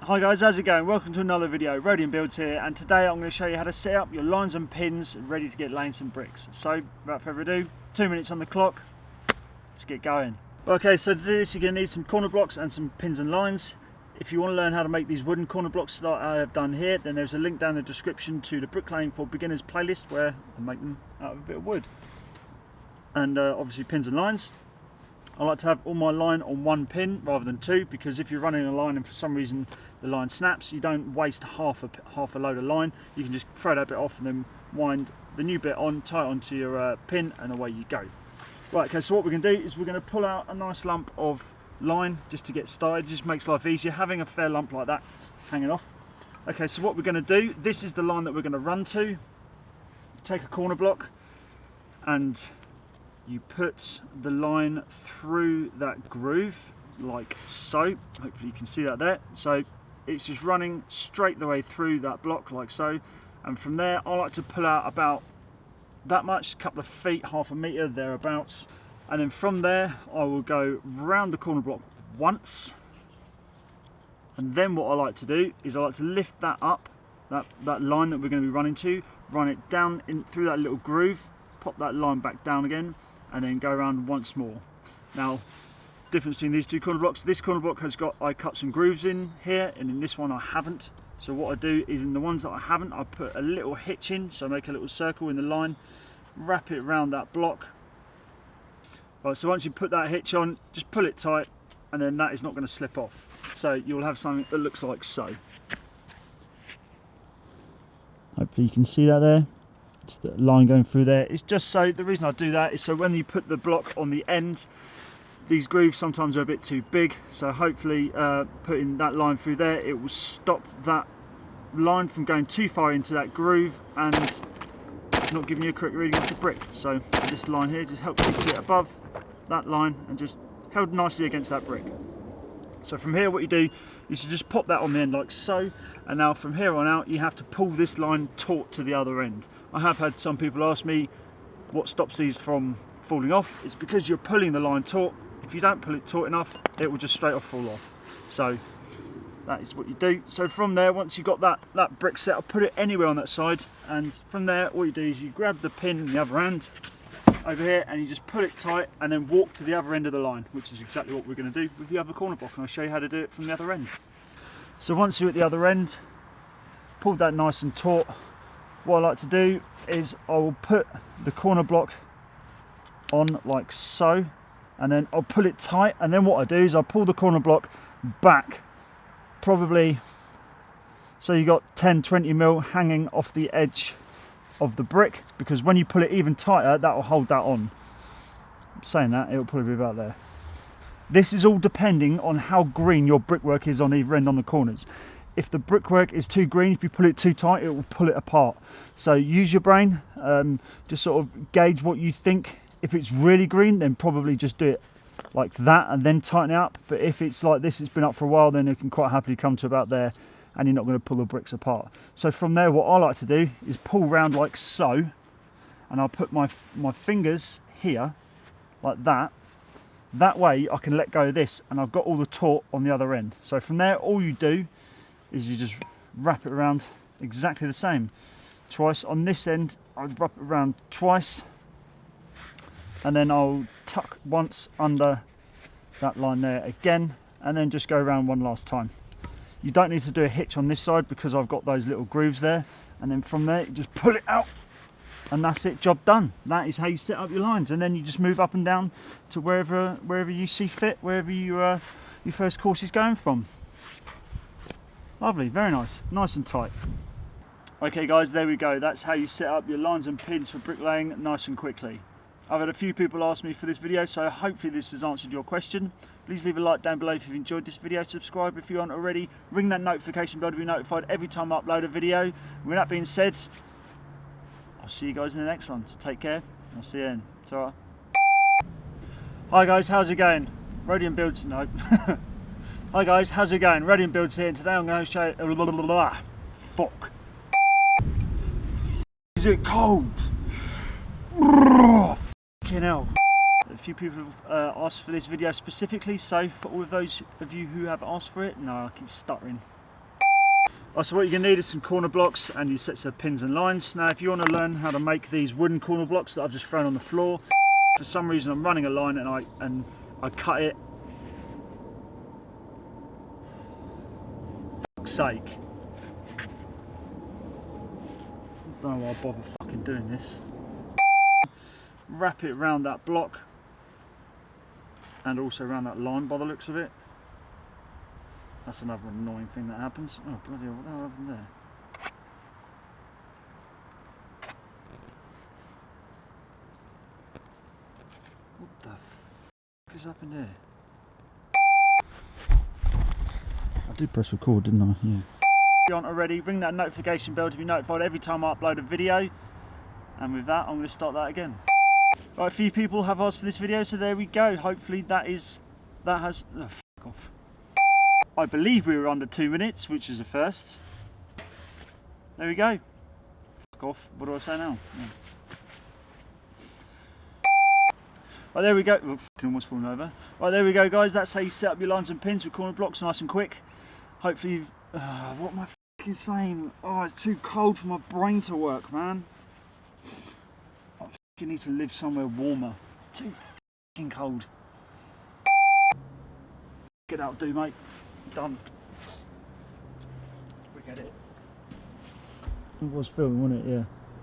Hi guys, how's it going? Welcome to another video. Rodian Builds here, and today I'm going to show you how to set up your lines and pins ready to get laying some bricks. So without further ado, 2 minutes on the clock, let's get going. Okay, so to do this you're going to need some corner blocks and some pins and lines. If you want to learn how to make these wooden corner blocks that I have done here, then there's a link down in the description to the Bricklaying for Beginners playlist where I make them out of a bit of wood. And obviously pins and lines. I like to have all my line on one pin rather than two, because if you're running a line and for some reason the line snaps, you don't waste half a load of line. You can just throw that bit off and then wind the new bit on, tie it onto your pin, and away you go. Right, okay, so what we're going to do is we're going to pull out a nice lump of line just to get started. It just makes life easier having a fair lump like that hanging off. Okay, so what we're going to do, this is the line that we're going to run to. You take a corner block and you put the line through that groove like so. Hopefully you can see that there. So it's just running straight the way through that block like so, and from there I like to pull out about that much, a couple of feet, half a metre thereabouts, and then from there I will go round the corner block once, and then what I like to do is I like to lift that up, that line that we're going to be running to, run it down in through that little groove, pop that line back down again, and then go around once more. Now, difference between these two corner blocks, this corner block has got, I cut some grooves in here, and in this one I haven't. So what I do is in the ones that I haven't, I put a little hitch in, so I make a little circle in the line, wrap it around that block. Right, so once you put that hitch on, just pull it tight, and then that is not going to slip off. So you'll have something that looks like so. Hopefully you can see that there. Just the line going through there. It's just so, the reason I do that is so when you put the block on the end, these grooves sometimes are a bit too big, so hopefully putting that line through there, it will stop that line from going too far into that groove and not giving you a correct reading of the brick. So this line here just helps keep it above that line and just held nicely against that brick. So from here what you do is you just pop that on the end like so, and now from here on out you have to pull this line taut to the other end. I have had some people ask me what stops these from falling off. It's because you're pulling the line taut. If you don't pull it taut enough, it will just straight off fall off. So that is what you do. So from there, once you've got that brick set up, put it anywhere on that side, and from there all you do is you grab the pin in the other end over here and you just pull it tight and then walk to the other end of the line, which is exactly what we're going to do with the other corner block, and I'll show you how to do it from the other end. So once you're at the other end, pull that nice and taut. What I like to do is I will put the corner block on like so, and then I'll pull it tight, and then what I do is I pull the corner block back probably so you got 10-20 mil hanging off the edge of the brick, because when you pull it even tighter that will hold that on. Saying that, it'll probably be about there. This is all depending on how green your brickwork is on either end on the corners. If the brickwork is too green, if you pull it too tight, it will pull it apart. So use your brain, just sort of gauge what you think. If it's really green, then probably just do it like that and then tighten it up. But if it's like this, it's been up for a while, then it can quite happily come to about there and you're not going to pull the bricks apart. So from there, what I like to do is pull round like so, and I'll put my fingers here like that. That way I can let go of this and I've got all the taut on the other end. So from there, all you do is you just wrap it around exactly the same. Twice on this end, I'll wrap it around twice, and then I'll tuck once under that line there again, and then just go around one last time. You don't need to do a hitch on this side because I've got those little grooves there, and then from there you just pull it out and that's it, job done. That is how you set up your lines, and then you just move up and down to wherever you see fit, wherever your first course is going from. Lovely, very nice, nice and tight. Okay guys, there we go. That's how you set up your lines and pins for bricklaying nice and quickly. I've had a few people ask me for this video, so hopefully this has answered your question. Please leave a like down below if you've enjoyed this video, subscribe if you aren't already, ring that notification bell to be notified every time I upload a video. With that being said, I'll see you guys in the next one, so take care, I'll see you then. Ta-ra. Hi guys, how's it going? Rodian Builds, no. Hi guys, how's it going? Rodian Builds here, and today I'm going to show you, fuck. Is it cold? Fucking hell. A few people have asked for this video specifically, so for all of those of you who have asked for it, no, I keep stuttering. So what you're going to need is some corner blocks and your sets of pins and lines. Now if you want to learn how to make these wooden corner blocks that I've just thrown on the floor, for some reason I'm running a line and I cut it. For fuck's sake. I don't know why I bother fucking doing this. Wrap it around that block and also around that line by the looks of it. That's another annoying thing that happens. Oh bloody hell, what the hell happened there? What the fuck has happened here? I did press record, didn't I? Yeah. If you aren't already, ring that notification bell to be notified every time I upload a video. And with that, I'm going to start that again. Right, a few people have asked for this video, so there we go. Hopefully that has... Oh, fuck off. I believe we were under 2 minutes, which is a first. There we go. Fuck off. What do I say now? Yeah. Right, there we go. Oh, fucking almost fallen over. Right, there we go, guys. That's how you set up your lines and pins with corner blocks, nice and quick. Hopefully you've... what am I fucking saying? Oh, it's too cold for my brain to work, man. I fucking need to live somewhere warmer. It's too fucking cold. Get out, do, mate. Done. Quick edit. It was filming, wasn't it? Yeah.